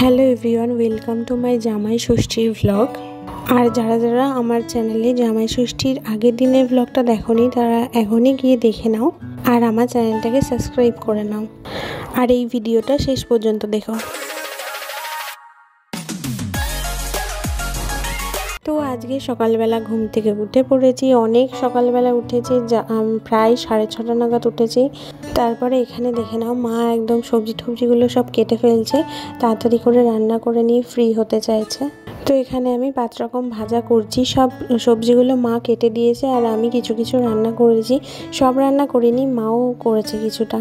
Hello everyone, welcome to my জামাই ষষ্ঠীর vlog. আর যারা যারা আমার চ্যানেলে জামাই ষষ্ঠীর আগের দিনের ভ্লগটা দেখোনি তারা এখনই গিয়ে দেখে নাও আর আমার চ্যানেলটাকে সাবস্ক্রাইব করে নাও আর এই ভিডিওটা শেষ পর্যন্ত দেখো। তো আজকে সকালবেলা ঘুম থেকে উঠে পড়েছি, অনেক সকালবেলা উঠেছি, প্রায় 6:30 নাগাদ উঠেছি। তারপরে এখানে দেখে নাও মা একদম সবজিগুলো সব কেটে ফেলছে, তাড়াতাড়ি করে রান্না করে নিয়ে ফ্রি হতে চাইছে। তো এখানে আমি 5 রকম ভাজা করছি, সব সবজিগুলো মা কেটে দিয়েছে আর আমি কিছু কিছু রান্না করেছি। সব রান্না করিনি, মাও করেছে কিছুটা।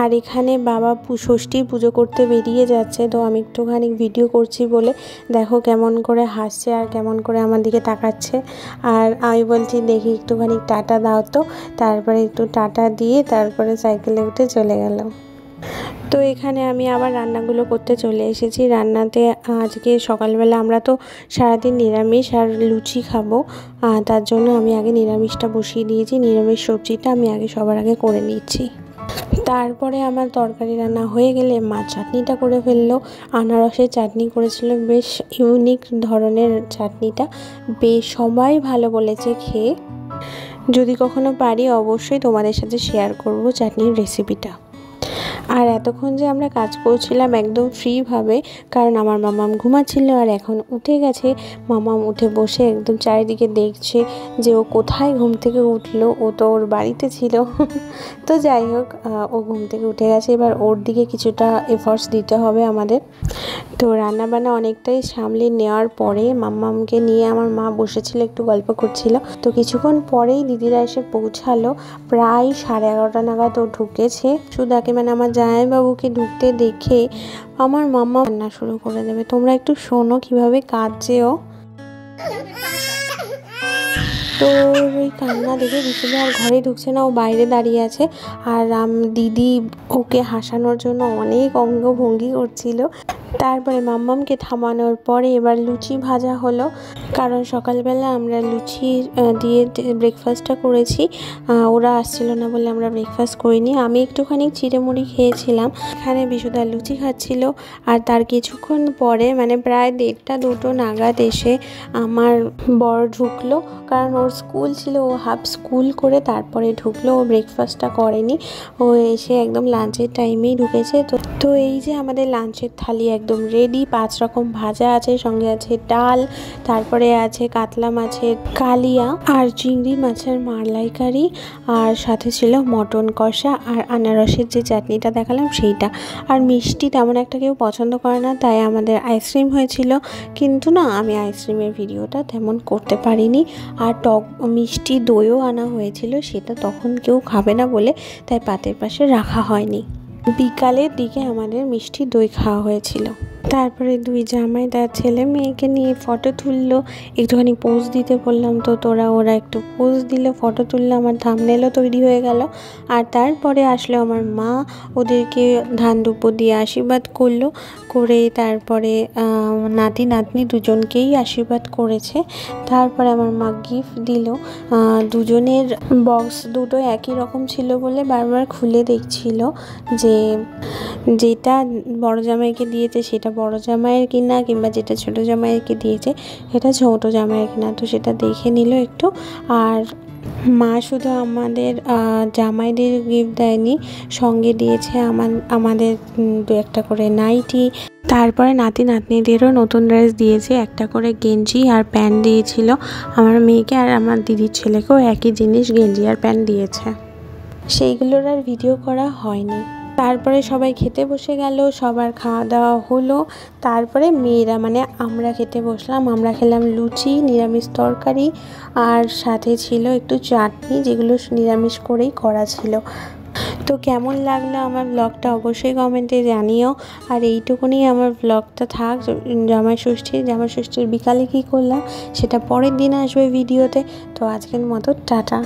আর এখানে বাবা ষষ্ঠীর পুজো করতে বেরিয়ে যাচ্ছে, তো আমি একটুখানি ভিডিও করছি বলে দেখো কেমন করে হাসছে আর কেমন করে আমার দিকে তাকাচ্ছে। আর আমি বলছি দেখি একটুখানি টাটা দাও, তো তারপরে একটু টাটা দিয়ে তারপরে সাইকেলে উঠে চলে গেল। তো এখানে আমি আবার রান্নাগুলো করতে চলে এসেছি। রান্নাতে আজকে সকালবেলা আমরা তো সারাদিন নিরামিষ আর লুচি খাবো, তার জন্য আমি আগে নিরামিষটা বসিয়ে দিয়েছি। নিরামিষ সবজিটা আমি আগে সবার আগে করে নিচ্ছি। তারপরে আমার তরকারি রান্না হয়ে গেলে মা চাটনিটা করে ফেললো। আনারসের চাটনি করেছিল, বেশ ইউনিক ধরনের চাটনিটা, বেশ সবাই ভালো বলেছে খেয়ে। যদি কখনো পারি অবশ্যই তোমাদের সাথে শেয়ার করব চাটনির রেসিপিটা। আর এতক্ষণ যে আমরা কাজ করছিলাম একদম ফ্রিভাবে, কারণ আমার মামাম ঘুমাচ্ছিল আর এখন উঠে গেছে। মামাম উঠে বসে একদম চারিদিকে দেখছে যে ও কোথায় ঘুম থেকে উঠলো, ও তো ওর বাড়িতে ছিল। তো যাই হোক, ও ঘুম থেকে উঠে গেছে, এবার ওর দিকে কিছুটা এফর্টস দিতে হবে আমাদের। তো রান্নাবান্না অনেকটাই সামলে নেওয়ার পরে মাম্মামকে নিয়ে আমার মা বসেছিল, একটু গল্প করছিল। তো কিছুক্ষণ পরেই দিদিরা এসে পৌঁছালো, প্রায় 11:30 নাগাদ ও ঢুকেছে। সুদাকে মানে আমার জামাইবাবুকে ঢুকতে দেখে আমার মাম্মা রান্না শুরু করে দেবে। তোমরা একটু শোনো কিভাবে কাঁদছে ও। তো ওই কান্না দেখে বিশুদা আর ঘরে ঢুকছে না, ও বাইরে দাঁড়িয়ে আছে। আর দিদি ওকে হাসানোর জন্য অনেক অঙ্গভঙ্গি করছিল। তারপরে মাম্মামকে থামানোর পরে এবার লুচি ভাজা হলো, কারণ সকালবেলা আমরা লুচি দিয়ে ব্রেকফাস্টটা করেছি। ওরা আসছিল না বলে আমরা ব্রেকফাস্ট করিনি, আমি একটুখানি চিড়েমুড়ি খেয়েছিলাম। এখানে বিশুদা লুচি খাচ্ছিল। আর তার কিছুক্ষণ পরে মানে প্রায় 1:30-2 নাগাদ এসে আমার বর ঢুকলো, কারণ ওর স্কুল ছিল, ও হাফ স্কুল করে তারপরে ঢুকলো, ও ব্রেকফাস্টটা করেনি। ও এসে একদম লাঞ্চের টাইমেই ঢুকেছে। তো এই যে আমাদের লাঞ্চের থালি একদম রেডি। 5 রকম ভাজা আছে, সঙ্গে আছে ডাল, তারপরে আছে কাতলা মাছের কালিয়া আর চিংড়ি মাছের মালাইকারি, আর সাথে ছিল মটন কষা আর আনারসের যে চাটনিটা দেখালাম সেইটা। আর মিষ্টি তেমন একটা কেউ পছন্দ করে না, তাই আমাদের আইসক্রিম হয়েছিল, কিন্তু না আমি আইসক্রিমের ভিডিওটা তেমন করতে পারিনি। আর টক মিষ্টি দইও আনা হয়েছিল, সেটা তখন কেউ খাবে না বলে তাই পাতের পাশে রাখা হয়নি। বিকালের দিকে আমাদের মিষ্টি দই খাওয়া হয়েছিল। তারপরে 2 জামাই তার ছেলে মেয়েকে নিয়ে ফটো তুললো, একটুখানি পোজ দিতে বললাম, তো ওরা একটু পোজ দিল, ফটো তুললো, আমার থাম্বনেলও তৈরি হয়ে গেল। আর তারপরে আসলো আমার মা, ওদেরকে ধান দুপুর দিয়ে আশীর্বাদ করলো, করে তারপরে নাতি নাতনি দুজনকেই আশীর্বাদ করেছে। তারপরে আমার মা গিফট দিল। দুজনের বক্স দুটো একই রকম ছিল বলে বারবার খুলে দেখছিল যে যেটা বড় জামাইকে দিয়েছে সেটা বড় জামাইয়ের কিনা, কিংবা যেটা ছোট জামাইকে দিয়েছে সেটা ছোট জামাইয়ের কিনা, তো সেটা দেখে নিল একটু। আর মা শুধু আমাদের জামাইদের গিফট দেয়নি, সঙ্গে দিয়েছে আমাদের 2-1টা করে নাইটি। তারপরে নাতি নাতনিদেরও নতুন ড্রেস দিয়েছে, একটা করে গেঞ্জি আর প্যান্ট দিয়েছিল। আমার মেয়েকে আর আমার দিদির ছেলেকেও একই জিনিস গেঞ্জি আর প্যান্ট দিয়েছে। সেইগুলোর আর ভিডিও করা হয়নি। তারপরে সবাই খেতে বসে গেল, সবার খাওয়া দাওয়া হলো। তারপরে মেয়েরা মানে আমরা খেতে বসলাম। আমরা খেলাম লুচি, নিরামিষ তরকারি, আর সাথে ছিল একটু চাটনি, যেগুলো নিরামিষ করেই করা ছিল। তো কেমন লাগলো আমার ব্লগটা অবশ্যই কমেন্টে জানিও। আর এইটুকুনি আমার ব্লগটা থাক। জামাই ষষ্ঠীর বিকালে কী করলাম সেটা পরের দিন আসবে ভিডিওতে। তো আজকের মতো টাটা।